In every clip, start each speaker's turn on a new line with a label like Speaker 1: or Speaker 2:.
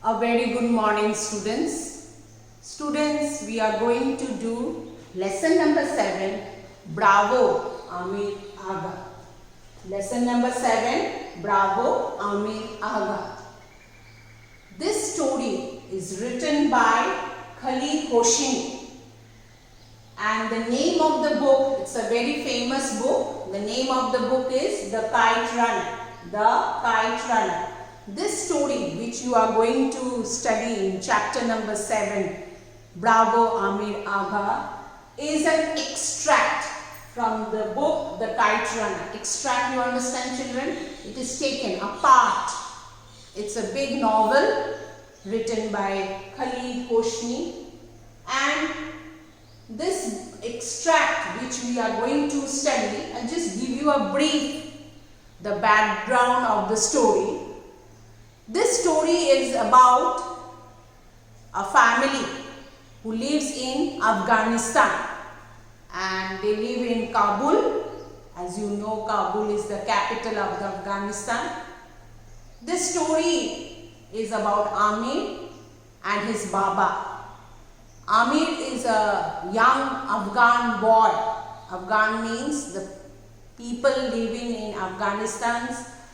Speaker 1: A very good morning, students. Students, we are going to do lesson number 7, Bravo Amir Agha. Lesson number 7, Bravo Amir Agha. This story is written by Khalid Hosseini. And the name of the book, it's a very famous book. The name of the book is The Kite Runner. The Kite Runner. This story which you are going to study in chapter number 7, Bravo Amir Agha, is an extract from the book The Kite Runner. Extract, you understand, children? It is taken apart. It's a big novel written by Khalid Hosseini, and this extract which we are going to study, I'll just give you a brief, the background of the story. This story is about a family who lives in Afghanistan, and they live in Kabul. As you know, Kabul is the capital of Afghanistan. This story is about Amir and his Baba. Amir is a young Afghan boy. Afghan means the people living in Afghanistan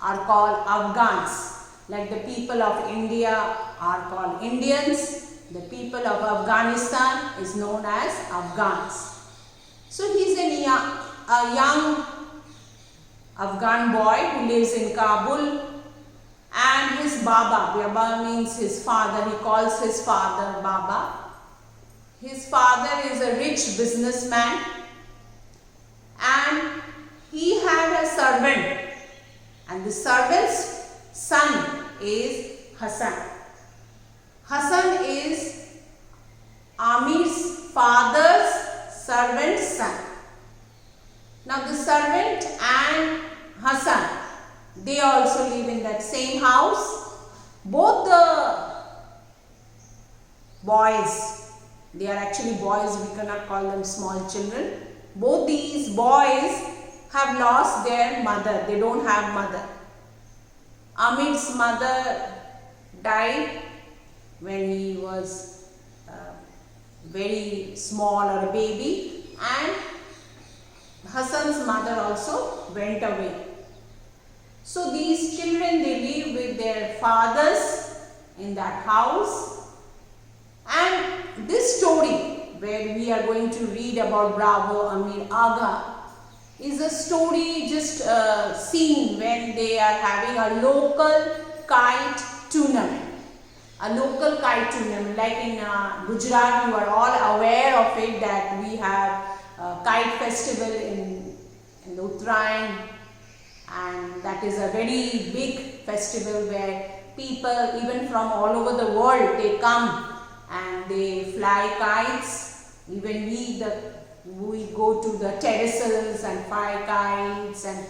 Speaker 1: are called Afghans. Like the people of India are called Indians, the people of Afghanistan is known as Afghans. So he is a young Afghan boy who lives in Kabul, and his Baba, Baba means his father, he calls his father Baba. His father is a rich businessman, and he had a servant, and the servant's son is Hassan. Hassan is Amir's father's servant's son. Now the servant and Hassan, they also live in that same house. Both the boys, they are actually boys, we cannot call them small children. Both these boys have lost their mother, they don't have mother. Amir's mother died when he was very small or a baby, and Hassan's mother also went away. So these children, they live with their fathers in that house, and this story where we are going to read about Bravo Amir Agha is a story just seen when they are having a local kite tournament. A local kite tournament, like in Gujarat, you are all aware of it, that we have a kite festival in the Uttarayan, and that is a very big festival where people even from all over the world, they come and they fly kites. Even we go to the terraces and fly kites, and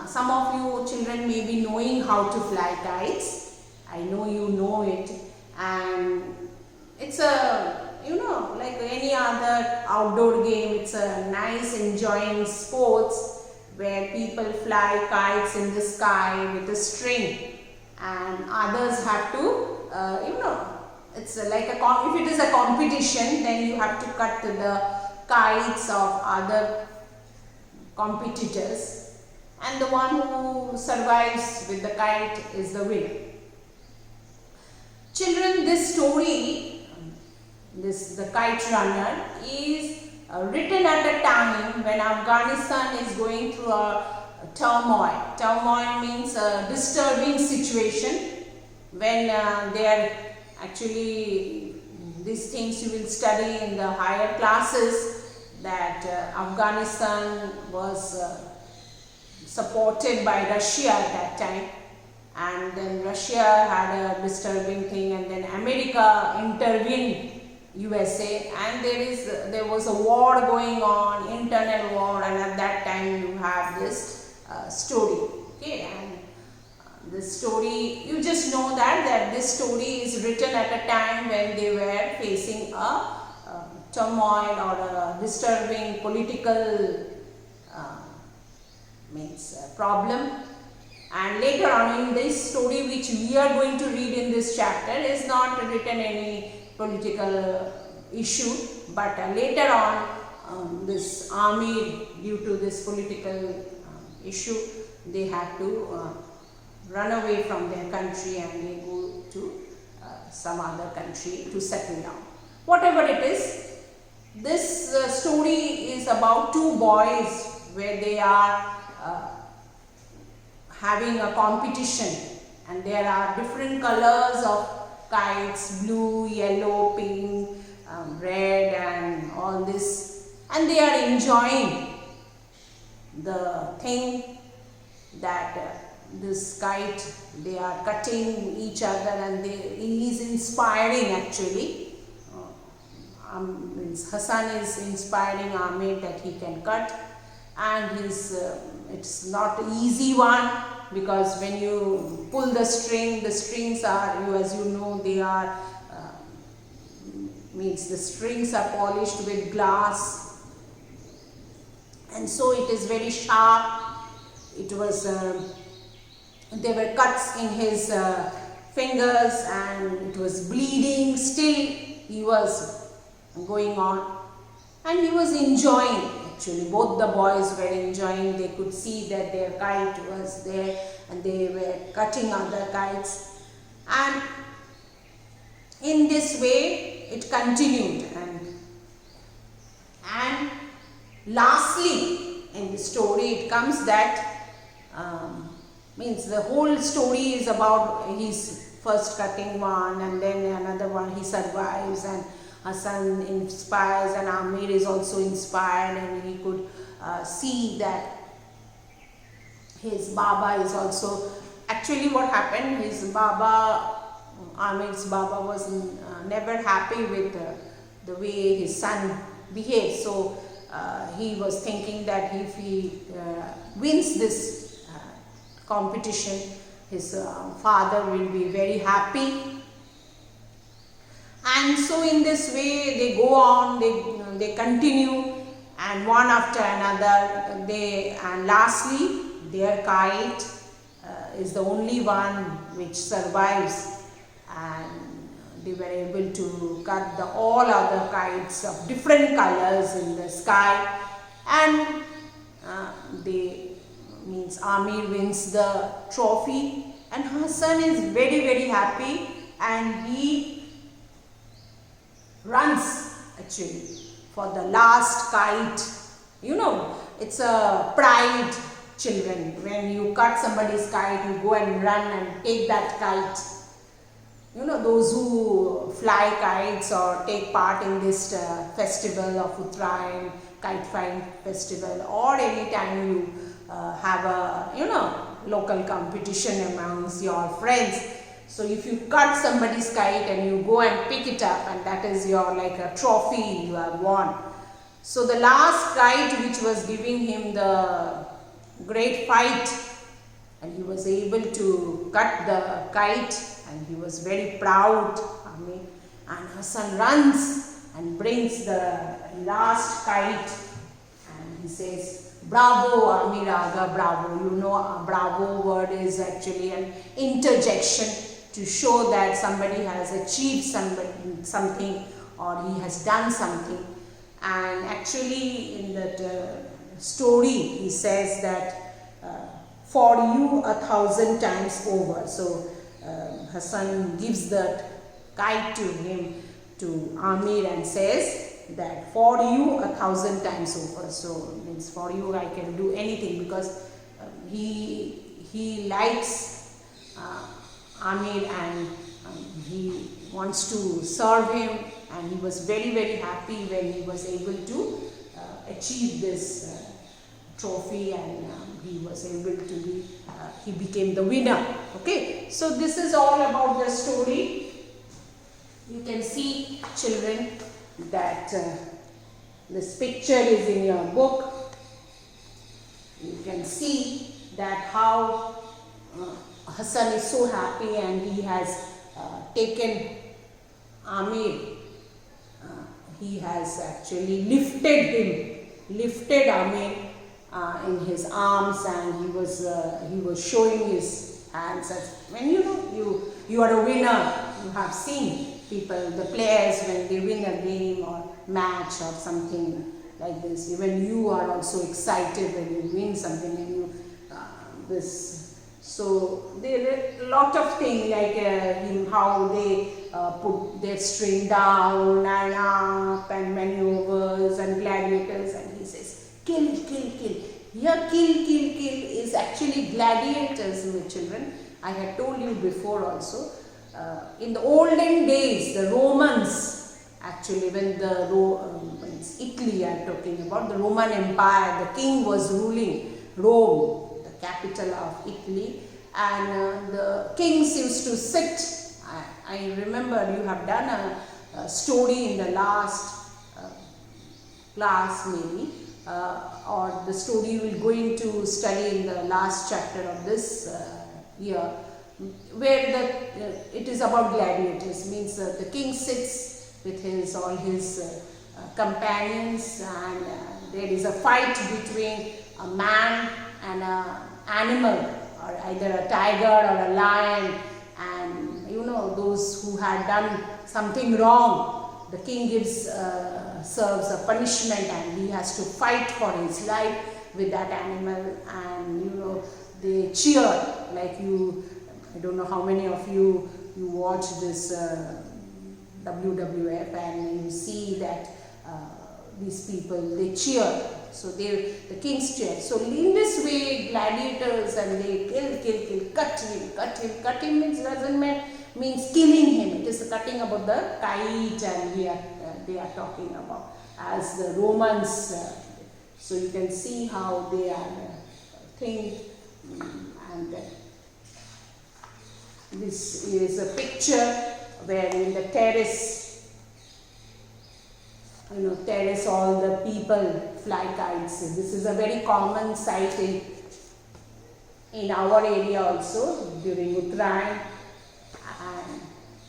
Speaker 1: some of you children may be knowing how to fly kites. I know you know it, and it's a, like any other outdoor game, it's a nice enjoying sports where people fly kites in the sky with a string, and others have to, it's like if it is a competition, then you have to cut the kites of other competitors, and the one who survives with the kite is the winner. Children, this story, the Kite Runner, is written at a time when Afghanistan is going through a turmoil. Turmoil means a disturbing situation when they are actually, these things you will study in the higher classes, that Afghanistan was supported by Russia at that time, and then Russia had a disturbing thing, and then America intervened, USA, and there was a war going on, internal war, and at that time you have this story. Okay, and this story, you just know that this story is written at a time when they were facing a turmoil or a disturbing political problem, And later on in this story which we are going to read in this chapter is not written any political issue, but later on this army, due to this political issue, they had to run away from their country and they go to some other country to settle down. Whatever it is, this story is about two boys where they are having a competition, and there are different colors of kites, blue, yellow, pink, red and all this, and they are enjoying the thing that this kite, they are cutting each other, and he is inspiring actually. Hassan is inspiring Amir that he can cut, and it's not an easy one, because when you pull the strings are, as you know, they are the strings are polished with glass, and so it is very sharp. It was there were cuts in his fingers and it was bleeding. Still he was going on and he was enjoying. Actually, both the boys were enjoying. They could see that their kite was there and they were cutting other kites, and in this way it continued. And lastly in the story it comes that the whole story is about his first cutting one, and then another one he survives, and Hassan inspires, and Amir is also inspired, and he could see that his Baba is also, actually what happened, his Baba, Amir's Baba was never happy with the way his son behaved. So he was thinking that if he wins this competition, his father will be very happy. And so in this way they go on, they continue, and one after another, and lastly their kite is the only one which survives, and they were able to cut all other kites of different colors in the sky, and Amir wins the trophy, and Hassan is very, very happy, and he runs actually for the last kite. You know, it's a pride, children. When you cut somebody's kite, you go and run and take that kite. You know, those who fly kites or take part in this festival of Uttarayan, kite flying festival, or any time you have a local competition amongst your friends. So if you cut somebody's kite and you go and pick it up, and that is your like a trophy you have won. So the last kite which was giving him the great fight, and he was able to cut the kite, and he was very proud. And Hassan runs and brings the last kite, and he says, "Bravo, Amir Aga, bravo." You know, bravo word is actually an interjection to show that somebody has achieved something or he has done something. And actually in that story he says that for you 1,000 times over. So Hassan gives the kite to him, to Amir, and says that for you 1,000 times over. So means for you I can do anything, because he likes Amir, and he wants to serve him, and he was very, very happy when he was able to achieve this trophy, and he was able to be, he became the winner. Okay, so this is all about the story. You can see, children, that this picture is in your book. You can see that how Hassan is so happy, and he has taken Amir. He has actually lifted Amir in his arms, and he was showing his hands. As when you are a winner, you have seen people, the players, when they win a game or match or something like this. Even you are also excited when you win something, and you this. So there are a lot of things like how they put their string down and up, and maneuvers and gladiators, and he says kill, kill, kill. Here kill, kill, kill is actually gladiators, my children. I had told you before also. In the olden days, the Romans, actually when Italy I am talking about, the Roman Empire, the king was ruling Rome, the capital of Italy, and the kings used to sit. I remember you have done a story in the last class maybe, or the story you will going to study in the last chapter of this year, where it is about gladiators. Means the king sits with all his companions, and there is a fight between a man and an animal, or either a tiger or a lion, and those who had done something wrong, the king serves a punishment, and he has to fight for his life with that animal, and they cheer like I don't know how many of you watch this WWF, and you see that these people, they cheer. So the kings cheer. So in this way, gladiators, and they kill, cut him means doesn't means killing him. It is cutting about the kite, and they are talking about as the Romans. So you can see how they are think, and this is a picture where in the terrace, all the people fly kites. This is a very common sight in our area also during Uttarayan. And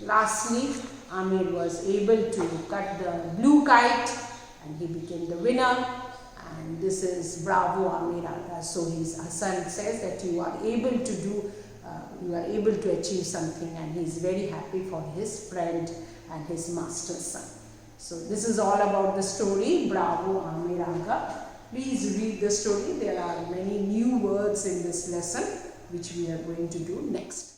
Speaker 1: lastly, Amir was able to cut the blue kite, and he became the winner. And this is bravo Amir Aga. So his son says that you are able to achieve something, and he is very happy for his friend and his master's son. So this is all about the story, Bravo Amir Aga. Please read the story. There are many new words in this lesson which we are going to do next.